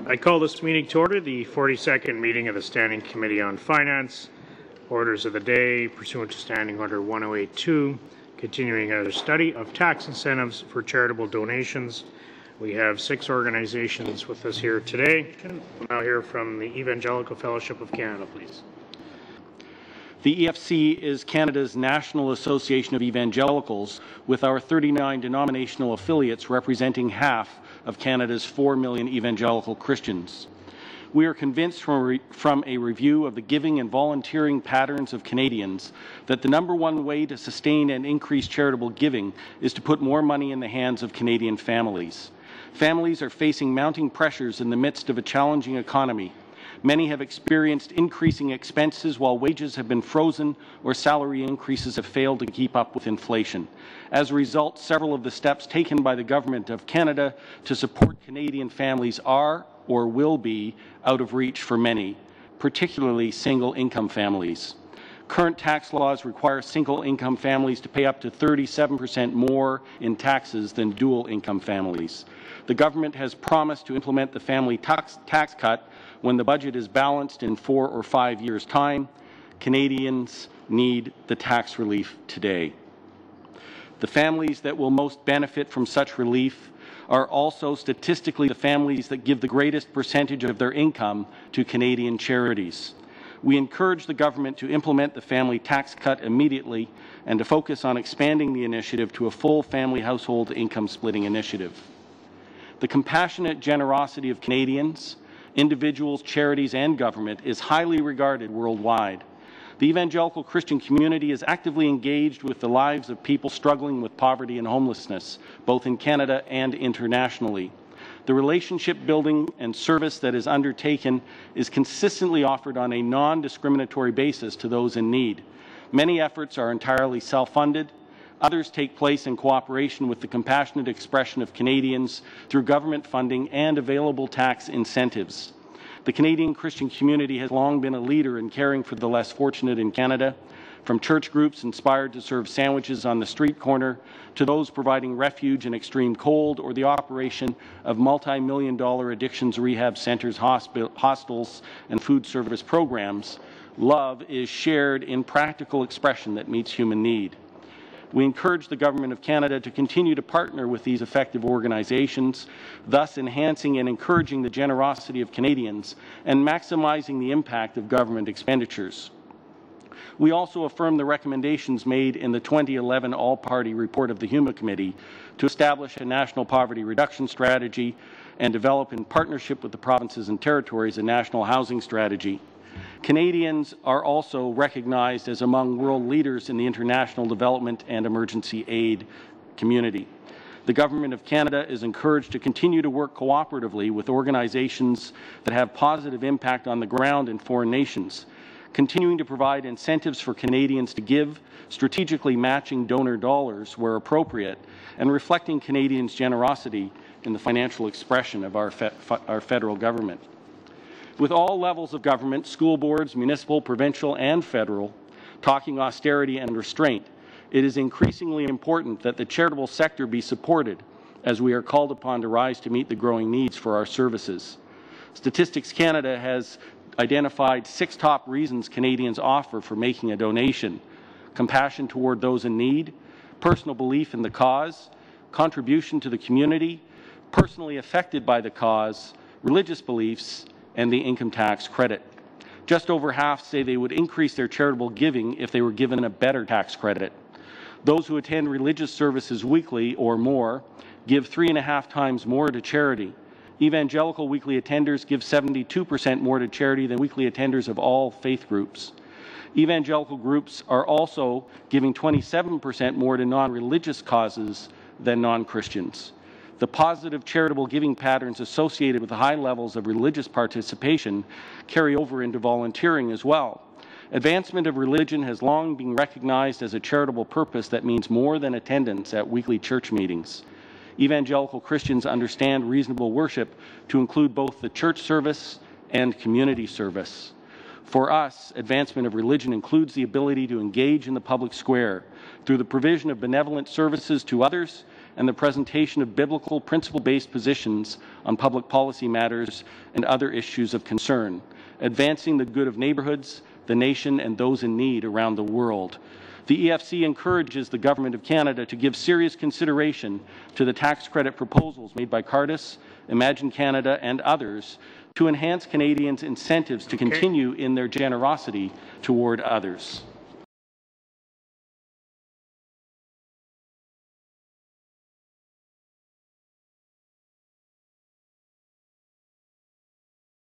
I call this meeting to order, the 42nd meeting of the Standing Committee on Finance. Orders of the day, pursuant to Standing Order 1082, continuing our study of tax incentives for charitable donations. We have 6 organizations with us here today. We'll now hear from the Evangelical Fellowship of Canada, please. The EFC is Canada's National Association of Evangelicals, with our 39 denominational affiliates representing half of Canada's 4 million evangelical Christians. We are convinced from a review of the giving and volunteering patterns of Canadians that the #1 way to sustain and increase charitable giving is to put more money in the hands of Canadian families. Families are facing mounting pressures in the midst of a challenging economy. Many have experienced increasing expenses while wages have been frozen or salary increases have failed to keep up with inflation. As a result, several of the steps taken by the Government of Canada to support Canadian families are or will be out of reach for many, particularly single-income families. Current tax laws require single-income families to pay up to 37% more in taxes than dual-income families. The government has promised to implement the family tax cut when the budget is balanced in 4 or 5 years' time. Canadians need the tax relief today. The families that will most benefit from such relief are also statistically the families that give the greatest percentage of their income to Canadian charities. We encourage the government to implement the family tax cut immediately and to focus on expanding the initiative to a full family household income splitting initiative. The compassionate generosity of Canadians, individuals, charities, and government is highly regarded worldwide. The evangelical Christian community is actively engaged with the lives of people struggling with poverty and homelessness, both in Canada and internationally. The relationship building and service that is undertaken is consistently offered on a non-discriminatory basis to those in need. Many efforts are entirely self-funded. Others take place in cooperation with the compassionate expression of Canadians through government funding and available tax incentives. The Canadian Christian community has long been a leader in caring for the less fortunate in Canada, from church groups inspired to serve sandwiches on the street corner to those providing refuge in extreme cold or the operation of multi-million-dollar addictions rehab centers, hostels, and food service programs. Love is shared in practical expression that meets human need. We encourage the Government of Canada to continue to partner with these effective organizations, thus enhancing and encouraging the generosity of Canadians and maximizing the impact of government expenditures. We also affirm the recommendations made in the 2011 All-Party Report of the HUMA Committee to establish a national poverty reduction strategy and develop in partnership with the provinces and territories a national housing strategy. Canadians are also recognized as among world leaders in the international development and emergency aid community. The Government of Canada is encouraged to continue to work cooperatively with organizations that have positive impact on the ground in foreign nations, continuing to provide incentives for Canadians to give, strategically matching donor dollars where appropriate, and reflecting Canadians' generosity in the financial expression of our federal government. With all levels of government, school boards, municipal, provincial, and federal, talking austerity and restraint, it is increasingly important that the charitable sector be supported as we are called upon to rise to meet the growing needs for our services. Statistics Canada has identified 6 top reasons Canadians offer for making a donation: compassion toward those in need, personal belief in the cause, contribution to the community, personally affected by the cause, religious beliefs, and the income tax credit. Just over half say they would increase their charitable giving if they were given a better tax credit. Those who attend religious services weekly or more give 3.5 times more to charity. Evangelical weekly attenders give 72% more to charity than weekly attenders of all faith groups. Evangelical groups are also giving 27% more to non-religious causes than non-Christians. The positive charitable giving patterns associated with the high levels of religious participation carry over into volunteering as well. Advancement of religion has long been recognized as a charitable purpose that means more than attendance at weekly church meetings. Evangelical Christians understand reasonable worship to include both the church service and community service. For us, advancement of religion includes the ability to engage in the public square through the provision of benevolent services to others and the presentation of biblical principle-based positions on public policy matters and other issues of concern, advancing the good of neighbourhoods, the nation, and those in need around the world. The EFC encourages the Government of Canada to give serious consideration to the tax credit proposals made by Cardis, Imagine Canada, and others to enhance Canadians' incentives to continue in their generosity toward others.